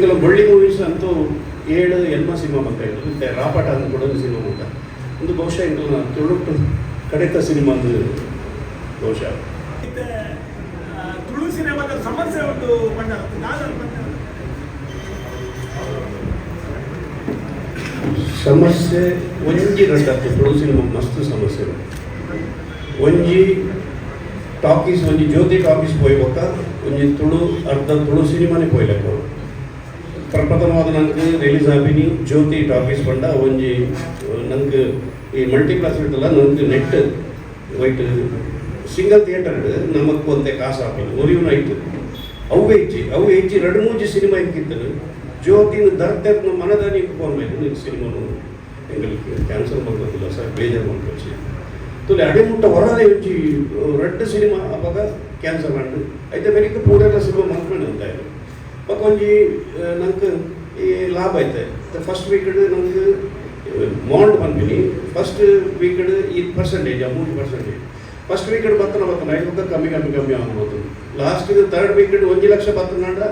ಒಳ್ಳೆ ಮೂವೀಸ್ ಅಂತೂ 7 ಸಿನಿಮಾ ಬರ್ತಾಯಿದ್ರು ಮತ್ತು ರಾಪಾಟ ಅಂತ ಕೂಡ ಒಂದು ಸಿನಿಮಾ ಉಂಟ ಒಂದು ಬಹುಶಃ ಇಂದು ತುಳುಟ್ಟು ಕಡೆತ ಸಿನಿಮಾ ಒಂದು ಬಹುಶಃ ತುಳು ಸಿನಿಮಾದ ಸಮಸ್ಯೆ ಒಂದು ಸಮಸ್ಯೆ ಒಂಜಿ ರಡ್ಡತ್ತು ತುಳು ಸಿನಿಮಾ ಮಸ್ತ್ ಸಮಸ್ಯೆ ಒಂಜಿ ಟಾಕೀಸ್ ಒಂಜಿ ಜ್ಯೋತಿ ಟಾಕೀಸ್ ಪೋಯ್ಬೇಕ ಒಂಜಿ ತುಳು ಅರ್ಧ ತುಳು ಸಿನಿಮಾನೇ ಪೋಯ್ಲೆಕ್ಕ ಪ್ರಪ್ರಥಮವಾದ ನಂಗೆ ರಿಲೀಸ್ ಆಪಿನಿ ಜ್ಯೋತಿ ಟಾಕೀಸ್ ಬಂಡ ಒಂಜಿ ನಂಗೆ ಈ ಮಲ್ಟಿಪ್ಲೆಕ್ಸ್ ಇರ್ತಲ್ಲ ನಂಗೆ ನೆಟ್ ವೈಟ್ ಸಿಂಗಲ್ ಥಿಯೇಟರ್ ನಮಕ್ ಒಂದೇ ಕಾಸು ಹಾಕಿಲ್ಲ ಒರಿವು ನೈಟ್ ಅವು ಹೆಚ್ಚಿ 2-3 ಸಿನಿಮಾ ಇಕ್ಕಿತ್ತು ಜ್ಯೋತಿನ ದರ್ದ ಮನದ ನೀವು ಫೋನ್ ಮೇಲೆ ನೀವು ಸಿನಿಮಾನು ಎಂಗಲಿಕ್ಕೆ ಕ್ಯಾನ್ಸಲ್ ಮಾಡ್ಕೋದಿಲ್ಲ ಸರ್ ಬೇಜಾರು ಮಾಡ್ಕೊಚ್ಚಿ ತುಲೆ ಅಡೆಮುಟ್ಟ ಹೊರದೇ ಹೆಚ್ಚಿ 2 ಸಿನಿಮಾ ಅವಾಗ ಕ್ಯಾನ್ಸಲ್ ಮಾಡಿ అయితే ಬೆಳಿಗ್ಗೆ ಪೂರೆಲ್ಲ ಸಿನಿಮಾ ಮಾಡ್ಕೊಂಡು ಅಂತ ಇದೆ ಬಟ್ ಒಂಜಿ ನಂಗೆ ಈ ಲಾಭ ಐತೆ ಫಸ್ಟ್ ವೀಕಡ್ ನಂಗೆ ಮಾಂಡ್ ಬಂದಿನಿ ಫಸ್ಟ್ ವೀಕಡ್ 3% ಫಸ್ಟ್ ವೀಕಡ್ ಬತ್ತನ ಐದು ಕಮ್ಮಿ ಆಗ್ಬೋದು ಲಾಸ್ಟ್ ಥರ್ಡ್ ವೀಕಡ್ 1 ಲಕ್ಷ ಬತ್ತನಾಂಡ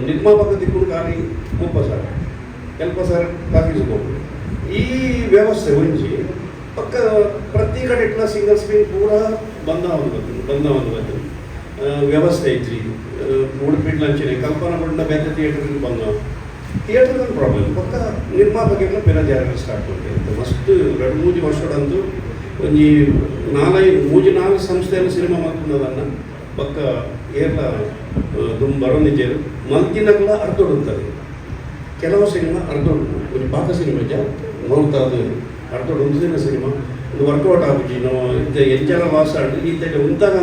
ನಿರ್ಮಾಪಕ ದಿಕ್ಕುಡು ಖಾಲಿ 30,000 40,000 ಹಾಕಿಸ್ಬೋದು ಈ ವ್ಯವಸ್ಥೆ ಒಂಜಿ ಪಕ್ಕ ಪ್ರತಿ ಕಡೆ ಇಟ್ಲ ಸಿಂಗಲ್ ಸ್ಕ್ರೀನ್ ಪೂರ ಬಂದ ಒಂದು ವ್ಯವಸ್ಥೆ ಐತಿ ಉಡುಪಿಡ್ ಲಂಚನೆ ಕಲ್ಪನಾ ಬಂಡ ಬೇರೆ ಥಿಯೇಟರ್ಗೆ ಬಂದ ಥಿಯೇಟರ್ಗೆ ಪ್ರಾಬ್ಲಮ್ ಪಕ್ಕ ನಿರ್ಮಾಪಕರೆಲ್ಲ ಬೇರೆ ಜಾಗ ಸ್ಟಾರ್ಟ್ ಮಾಡ್ತಾರೆ ಮಸ್ತ್ 2-3 ವರ್ಷದಂತೂ ಒಂಜಿ 4 ಸಂಸ್ಥೆಯಲ್ಲಿ ಸಿನಿಮಾ ಮಾಡ್ಕೊಂಡದನ್ನು ಪಕ್ಕ ಏರ್ಲ ತುಂಬ ಬರೋನಿಜರು ಮಲ್ತಿನಕ್ಲ ಅರ್ಧೊಡುತ್ತದೆ ಕೆಲವು ಸಿನಿಮಾ ಅರ್ಧೊಡು ಒಂದು ಪಾಕ ಸಿನಿಮಾ ನೋಡ್ತಾದು ಅರ್ಧೊಡು ಸಿನಿಮಾ ಒಂದು ವರ್ಕೌಟ್ ಆಗುಜಿ ನಾವು ಎಂಜಲ ವಾಸ ಇದ್ದ ಉಂಟಾಗ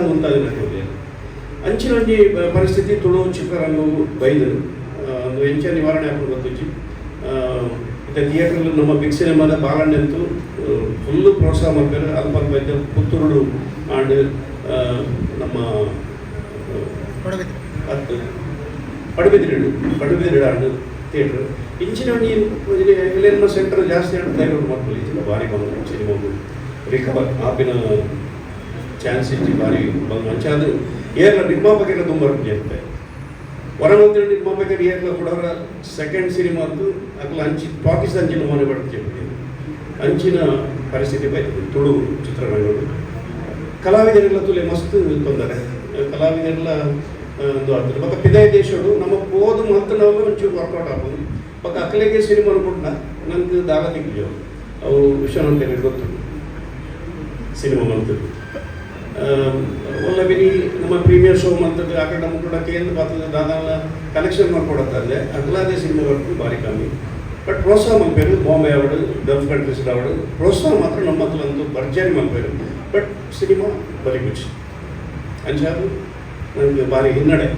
ಅಂಚಿನ ಒಂಜಿ ಪರಿಸ್ಥಿತಿ ತುಳು ಚಿತ್ರರಂಗು ಬೈದು ಒಂದು ಎಂಚ ನಿವಾರಣೆ ಹಾಕೊಂಡು ಗೊತ್ತಿಚ್ಚಿ ಮತ್ತು ಥಿಯೇಟ್ರಲ್ಲಿ ನಮ್ಮ ಬಿಗ್ ಸಿನಿಮಾದ ಬಾಲಣ್ಣಂತೂ ಫುಲ್ಲು ಪ್ರೋತ್ಸಾಹ ಮಾಡ್ತಾರೆ ಅಲ್ಪ ಇದ್ದ ಪುತ್ತೂರು ಆಂಡ್ ನಮ್ಮ ಪಡುಬಿದ್ರಿ ಆಂಡ್ ಥಿಯೇಟ್ರ್ ಇಂಚಿನ ಒಂಜಿ ಎಲೆನ್ನ ಸೆಂಟರ್ ಜಾಸ್ತಿ ಆಂಡ್ ದೈವಡ್ ಮಕ್ಕಳು ಇಚ್ಚಿನ ಭಾರಿ ಬಂದು ಸಿನಿಮಾಗು ರಿಕವರ್ ಆಪಿನ ಚಾನ್ಸ್ ಇಚ್ಚಿ ಭಾರಿ ಬಂದು ಅಂಚೆ ಅದು ಏರ್ಲ ನಿರ್ಮಾಪಕರಿಗೆ ತುಂಬ ಇರುತ್ತೆ ಹೊರಮಂತ್ರಿ ನಿರ್ಮಾಪಕರು ಏರ್ಲ ಕೂಡ ಸೆಕೆಂಡ್ ಸಿನಿಮಾ ಅಂತೂ ಅಗ್ಲ ಅಂಚಿ ಟಾಕೀಸ್ ಅಂಚಿನ ಮನೆ ಬರ್ತದೆ ಅಂಚಿನ ಪರಿಸ್ಥಿತಿ ಬೈತದೆ ತುಳು ಚಿತ್ರರಂಗಗಳು ಕಲಾವಿದರೆಲ್ಲ ತುಲೆ ಮಸ್ತ್ ತೊಂದರೆ ಕಲಾವಿದರೆಲ್ಲ ಒಂದು ಆಗ್ತದೆ ಪಕ್ಕ ಪಿದಾಯ ದೇಶಗಳು ನಮ್ಮ ಓದು ಮಂತನವರು ಒಂಚೂರು ವರ್ಕೌಟ್ ಆಗ್ಬೋದು ಪಕ್ಕ ಅಕ್ಕಲಿಗೆ ಸಿನಿಮಾ ಅನ್ಕೊಂಡ ನನಗೆ ದಾಲ ತೆಗಿದ್ವಿ ಅವು ವಿಶ್ವನಾಥ್ ಗೊತ್ತು ಸಿನಿಮಾ ಮಂತದ್ದು ಒಳ್ಳೆ ನಮ್ಮ ಪ್ರೀಮಿಯರ್ ಶೋ ಮಂತದ್ದು ಆ ಕಡೆ ನಮ್ಮ ಕೂಡ ಕೇಂದ್ರ ಬರ್ತದೆ ದಾದಾನ ಕಲೆಕ್ಷನ್ ಮಾಡ್ಕೊಡತ್ತಂದೆ ಅಗ್ಲಾದೇ ಸಿನಿಮಾ ವರ್ಕು ಭಾರಿ ಕಮ್ಮಿ ಬಟ್ ಪ್ರೋತ್ಸಾಹ ಮಲ್ಪೇರು ಬಾಂಬೆ ಅವಳು ಗಲ್ಫ್ ಕಂಟ್ರೀಸ್ ಅವಳು ಪ್ರೋತ್ಸಾಹ ಮಾತ್ರ ನಮ್ಮ ಹತ್ರಂತೂ ಭರ್ಜರಿ ಮಲ್ಪೇರು ಬಟ್ ಸಿನಿಮಾ ಬರೀ ಖುಷಿ ಅಂಚಾದು ನನಗೆ ಭಾರಿ ಹಿನ್ನಡೆ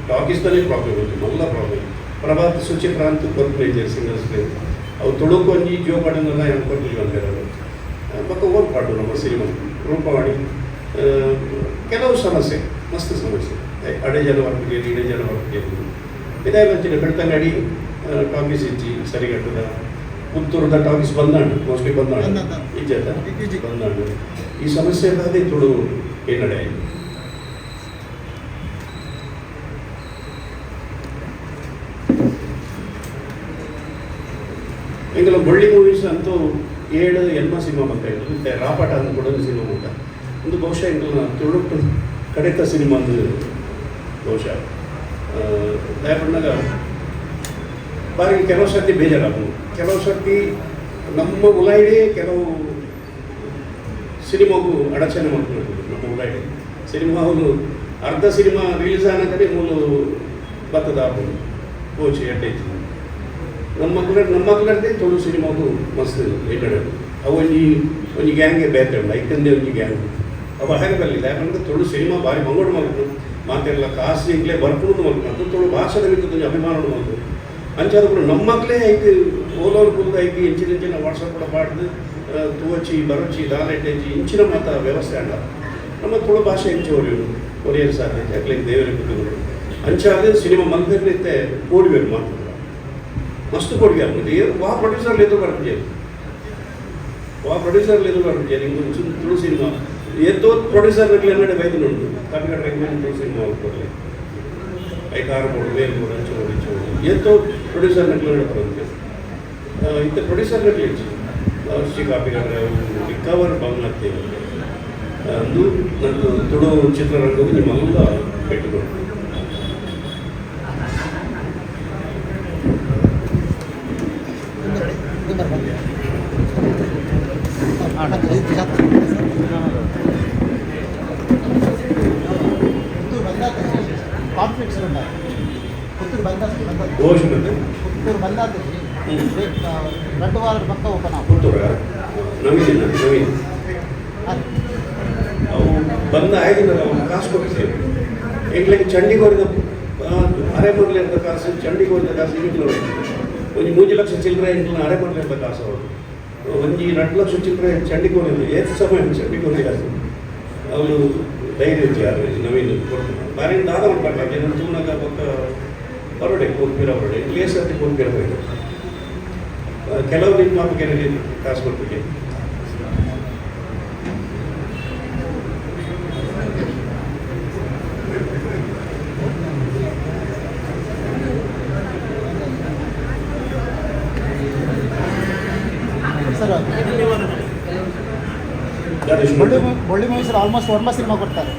ಟಾಕೀಸ್ದಲ್ಲಿ ಪ್ರಾಬ್ಲಮ್ ಇತ್ತು ಮಲ್ಲ ಪ್ರಾಬ್ಲಮ್ ಪ್ರಭಾತ್ ಸುಚಿತ್ರ ಅಂತೂ ಬರ್ತಿದ್ದೆ ಸಿಂಗಲ್ ಸ್ಕ್ರೀನ್ ಅವು ತುಳುಕು ಒಂಜಿ ಜೋ ಪಾಡಿನೆಲ್ಲ ಹೇಳ್ಕೊಟ್ಟಿಲ್ಲ ಅಂತಾರೆ ಪಕ್ಕ ಓದ್ ಪಾಡು ನಮ್ಮ ಸಿನಿಮಾ ರೂಪವಾಣಿ ಕೆಲವು ಸಮಸ್ಯೆ ಮಸ್ತ್ ಸಮಸ್ಯೆ ಅಡೆಜಲ ವರ್ಕ್ಗೆ ಇಡೆಜಲ ವರ್ಕ್ಗೆ ಇದಾಗಿ ಬಂಚಿನ ಬೆಳ್ತಂಗಡಿ ಟಾಕೀಸ್ ಇಚ್ಚಿ ಸರಿಗಟ್ಟದ ಪುತ್ತೂರದ ಟಾಕೀಸ್ ಬಂದಾಂಡು ಮೋಸ್ಟ್ಲಿ ಬಂದಾಂಡು ಈಜದ ಬಂದಾಂಡು ಈ ಸಮಸ್ಯೆ ಅದೇ ತುಳು ಏನ್ನಡೆ ಇಂಗಲ ಒಳ್ಳೆ ಮೂವೀಸ್ ಅಂತೂ 7 ಸಿನಿಮಾ ಬರ್ತಾಯಿದ್ರು ಮತ್ತು ರಾಪಾಟ ಅಂತ ಕೂಡ ಒಂದು ಸಿನಿಮಾ ಉಂಟ ಒಂದು ಬಹುಶಃ ಇಂದು ತುಳುಟ್ಟು ಕಡೆತ ಸಿನಿಮಾ ಒಂದು ಬಹುಶಃ ದಯಪಣ್ಣಾಗ ಬಾರಿ ಕೆಲವು ಸರ್ತಿ ಬೇಜಾರಾಗು ಕೆಲವು ಸರ್ತಿ ನಮ್ಮ ಉಲಾಯಿಡೆ ಕೆಲವು ಸಿನಿಮಾಗೂ ಅಡಚಣೆ ಮಾಡ್ಕೊಂಡು ನಮ್ಮ ಉಲಾಯಿಡೆ ಸಿನಿಮಾ ಅವರು ಅರ್ಧ ಸಿನಿಮಾ ರಿಲೀಸ್ ಆದ ಕಡೆ ಮೂಲು ಬತ್ತದ ಹಾಕೊಂಡು ಕೋಚಿ ಎಡ್ಡೈತಿ ನಮ್ಮ ಮಕ್ಕಳದೇ ತುಳು ಸಿನಿಮಾಗೂ ಮಸ್ತ್ ಏಟಡೆ ಅವು ಒಂಜಿ ಗ್ಯಾಂಗೆ ಬೇರೆ ಉಂಟು ಐಕಂದೇ ಒಂಜಿ ಗ್ಯಾಂಗ್ ಅವು ಹಾಗೆ ಬರಲಿಲ್ಲ ಯಾಕಂದ್ರೆ ತುಳು ಸಿನಿಮಾ ಭಾರಿ ಮಂಗೋಡು ಮಾಡ್ಕೊಂಡು ಮಾತೆಲ್ಲ ಕಾಸು ಈಗಲೇ ಬರ್ಕೊಂಡು ಮಾಡ್ಕೊಂಡು ತುಳು ಭಾಷೆದ ಮಿಕ್ಕ ಅಭಿಮಾನ ಮಾಡ್ಕೊಂಡು ಅಂಚಾದ ಕೂಡ ನಮ್ಮ ಮಕ್ಕಳೇ ಐತಿ ಓಲೋರು ಕುಲ್ದು ಐತಿ ಇಂಚಿನ ವಾಟ್ಸಪ್ ಕೂಡ ಮಾಡಿದು ತೂವಚ್ಚಿ ಬರಚಿ ದಾಲೆಟ್ಟೆಚ್ಚಿ ಇಂಚಿನ ಮಾತ ವ್ಯವಸ್ಥೆ ಅಲ್ಲ ನಮ್ಮ ತುಳು ಭಾಷೆ ಹೆಂಚೋರು ಕೊರಿಯರ್ ಸಾಧ್ಯತೆ ಅಕ್ಲಿಗೆ ದೇವರ ಕುಟುಂಬಗಳು ಅಂಚಾದ ಸಿನಿಮಾ ಮಂದಿರತ್ತೆ ಕೋಡಿಬೇಕು ಮಾತು ಮಸ್ತ್ ಕೊಡುಗೆ ಆಗ್ಬೋದು ವಾ ಪ್ರೊಡ್ಯೂಸರ್ ಎದುರು ಬರ್ತಿದ್ದೆ ನಿಮ್ಗೆ ತುಳು ಸಿನಿಮಾ ಎತ್ತೋ ಪ್ರೊಡ್ಯೂಸರ್ ಕನ್ನಡ ಬೈದು ಉಂಟು ಕಪಿಕಾಡ್ ರೆಕಮೆಂಡ್ ತುಳು ಸಿನಿಮಾ ಕೊಡಲಿ ಐದಾರು ಬೋರ್ಡ್ ಬೇರೆ ಬೋರ್ಡ್ ಹಂಚೋಡಿ ಎಂತೋ ಪ್ರೊಡ್ಯೂಸರ್ ನಕಲು ಹೇಳ್ತಾರಂತೆ ಇಂಥ ಪ್ರೊಡ್ಯೂಸರ್ ನಕಲು ಹೆಚ್ಚು ಶ್ರೀ ಕಾಪಿಗಾರ ರಿಕವರ್ ಬಂಗ್ಲತ್ತೆ ಅಂದು ನಂದು ತುಳು ಚಿತ್ರರಂಗವು ನಿಮ್ಮೆಲ್ಲ ಪೆಟ್ಟುಕೊಂಡು ಕಾನ್ಫ್ಲಿಕ್ಟ್ಸ್ ఉన్నాయి ಪುತ್ತೂರು ಬಂದಾದ రెండు వారాల పక్క ఓపెన్ ಪುತ್ತೂರ ನವೀನ್ ಅವು ಬಂದ ಆಯ್ದಿಲ್ಲ ಅವ್ನು ಕಾಸು ಕೊಟ್ಟಿದ್ದೇವೆ ಎಂಗ್ಲಿಗೆ ಚಂಡಿಗೋರಿದ ಅರೆ ಮರಲಿ ಅಂತ ಕಾಸು ಚಂಡಿಗೋರಿದ ಕಾಸು ಈಗಲೂ ಒಂದು 3 ಲಕ್ಷ ಚಿಲ್ಲರೆ ಎಂಗ್ಲ ಅರೆ ಮರಲಿ ಅಂತ ಕಾಸು ಅವರು ಒಂದು 2 ಲಕ್ಷ ಚಿಲ್ಲರೆ ಚಂಡಿಗೋರಿದ ಎಷ್ಟು ಸಮಯ ಚಂಡಿಗೋರಿ ಕಾಸು ಅವನು ಧೈರ್ಯ ಯಾರು ನವೀನ್ ಕೊಡ್ತಾನೆ ಬಾರಿ ದಾದ ಮಾಡ್ಬೇಕಾಗಿ ನನ್ನ ತೂನಾಗ ಪಕ್ಕ ಹೊರಡೆ ಕೋಲ್ಪೀರ ಹೊರಡೆ ಪ್ಲೇಸ್ ಹತ್ತಿ ಕೋಲ್ಪೀರ ಹೋಯ್ತು ಕೆಲವು ನಿರ್ಮಾಪಕರಿಗೆ ಕಾಸು ಕೊಡ್ತೀವಿ ಸರ್ ಬೊಳ್ಳಿ ಮೂವೀಸಲ್ಲಿ ಆಲ್ಮೋಸ್ಟ್ ಒರ್ಮ ಸಿನಿಮಾ ಕೊಡ್ತಾರೆ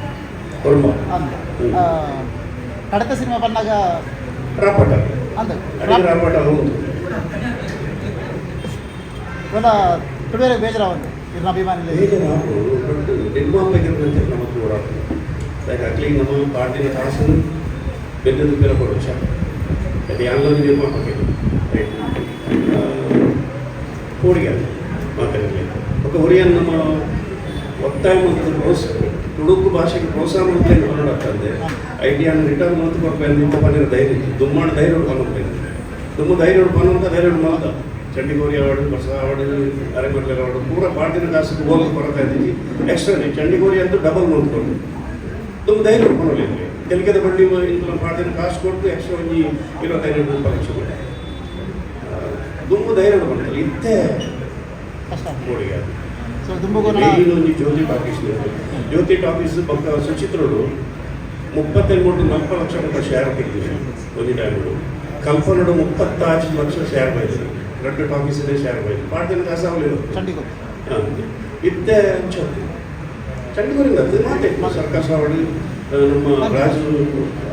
ಕಡತ ಸಿನಿಮಾ ಬಂದಾಗ ರಾಪಟ ಅಂದ ರಾಪಟ ಹೌದು ಇವೆಲ್ಲ ತುಳುವೇರೆ ಬೇಜಾರಾವಂತೆ ಇವ್ರ ಅಭಿಮಾನಿ ನಿರ್ಮಾಪಕರಂತೆ ನಮಗೆ ಓಡಾಡ್ತೀವಿ ಲೈಕ್ ಅಕ್ಲಿ ನಮ್ಮ ಪಾರ್ಟಿನ ಕಾಸನ್ನು ಬೆನ್ನದು ಬೇರೆ ಕೊಡೋಚ ಅದು ಯಾರು ನಿರ್ಮಾಪಕ ಕೋಡಿಗೆ ಮಾತಾಡಲಿ ఒక ಒರಿಯನ್ ನಮ್ಮ ಒತ್ತಾಯ ಮತ್ತು ಪ್ರೋತ್ಸಾಹ ತುಳುಕು ಭಾಷೆಗೆ ಪ್ರೋತ್ಸಾಹ ಅಂತ ನೋಡಾಗ್ತದೆ ಐಡಿಯಾನ ರಿಟರ್ನ್ ಅಂತ ಕೊಡ್ಬೇಕು ಇಂಥ ಪನ್ನಿರ ಧೈರ್ಯ ದುಮ್ಮಾಣ ಧೈರ್ಯ ಉಡ್ಕೊಂಡು ದುಮ್ಮ ಧೈರ್ಯ ಉಡ್ಕೊಂಡು ಧೈರ್ಯ ಮಾತ ಚಂಡಿಗೋರಿ ಅವಾರ್ಡು ಹೊಸ ಅವಾರ್ಡು ಅರೆಮರ್ಲೆ ಅವಾರ್ಡು ಪೂರ ಪಾರ್ಟಿನ ಕಾಸು ಹೋಗಿ ಕೊಡ್ತಾ ಇದ್ದೀವಿ ಎಕ್ಸ್ಟ್ರಾ ಚಂಡಿಗೋರಿ ಅಂತೂ ಡಬಲ್ ನೋಡ್ಕೊಂಡು ದುಮ್ಮ ಧೈರ್ಯ ಉಡ್ಕೊಳ್ಳಿ ತೆಲುಗದ ಬಳ್ಳಿ ಇಂಥ ಪಾರ್ಟಿನ ಕಾಸು ಕೊಟ್ಟು ಎಕ್ಸ್ಟ್ರಾ ಒಂದು 25 ರೂಪಾಯಿ ಕೊಡಿ ದುಮ್ಮ ಧೈರ್ಯ ಉಡ್ಕೊಂಡಲ್ಲಿ ಇತ್ತೆ ಕೋಡಿಗೆ ಸೊ ದುಂಬಗೋನ ಒಂದು ಜ್ಯೋತಿ ಟಾಕೀಸ್ ಪಕ್ಕ ಸುಚಿತ್ರರು 33-40 ಲಕ್ಷ ರೂಪಾಯಿ ಶೇರ್ ತೆಗೆದಿದೆ ಒಂದು ಟೈಮು ಕಲ್ಪನಡು 36 ಲಕ್ಷ ಶೇರ್ ಬೈದರು 2 ಟಾಕೀಸಿದೆ ಶೇರ್ ಬೈದರು ಪಾರ್ಟಿನ ಕಾಸಾಗಲಿಲ್ಲ ಚಂಡಿಗೋರಿ ಇದ್ದೆ ಚಂಡಿಗೋರಿಂದ ಅದು ಮಾತೆ ಸರ್ಕಸ್ ಅವಾರ್ಡು ನಮ್ಮ ರಾಜು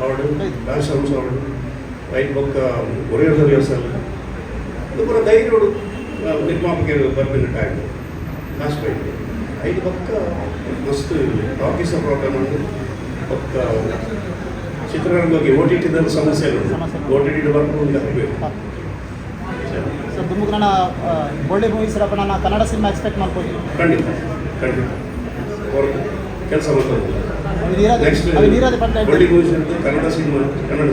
ಅವಾರ್ಡು ರಾಜ್ ಹಂಸ ಅವಾರ್ಡು ರೈಟ್ ಪಕ್ಕ ಒರೆಯೋದು ರಿಹರ್ಸಲ್ ಅದು ಕೂಡ ಧೈರ್ಯಗಳು ನಿರ್ಮಾಪಕರು ಬರ್ಬಿನ ಟೈಮ್ ಕಾಸು ಬೈತು 5 ಪಕ್ಕ ಮಸ್ತ್ ಟಾಕೀಸ ಪ್ರೋಗ್ರಾಮ್ ಉಂಟು ಪಕ್ಕ ಚಿತ್ರರಂಗಕ್ಕೆ ಓ ಟಿ ಟಿದ ಸಮಸ್ಯೆ ಉಂಟು ಓ ಟಿ ಟಿ ಬರ್ಕೊಂಡು ಆಗಬೇಕು ಸರ್ ದುಮ್ಮಗ್ರಣ ಒಳ್ಳೆ ಮೂವೀಸ್ ನಾನು ಕನ್ನಡ ಸಿನಿಮಾ ಎಕ್ಸ್ಪೆಕ್ಟ್ ಮಾಡ್ಬೋದು ಖಂಡಿತ ಕೆಲಸ ಮಾಡ್ತಾರೆ ನೆಕ್ಸ್ಟ್ ಒಳ್ಳೆ ಮೂವೀಸ್ ಇರುತ್ತೆ ಕನ್ನಡ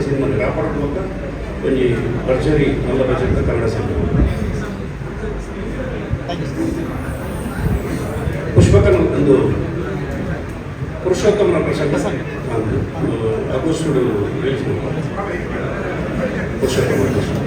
ಸಿನಿಮಾ ವ್ಯಾಪಾರ ಪಕ್ಕ ಒಂದು ಭರ್ಜರಿ നല്ല ಬಜೆಟ್ ಕನ್ನಡ ಸಿನಿಮಾ ಒಂದು ಪುರುಷೋತ್ತಮನ ಪ್ರಸಂಗ ಆಗಸ್ಟ್ ಪುರುಷೋತ್ತಮ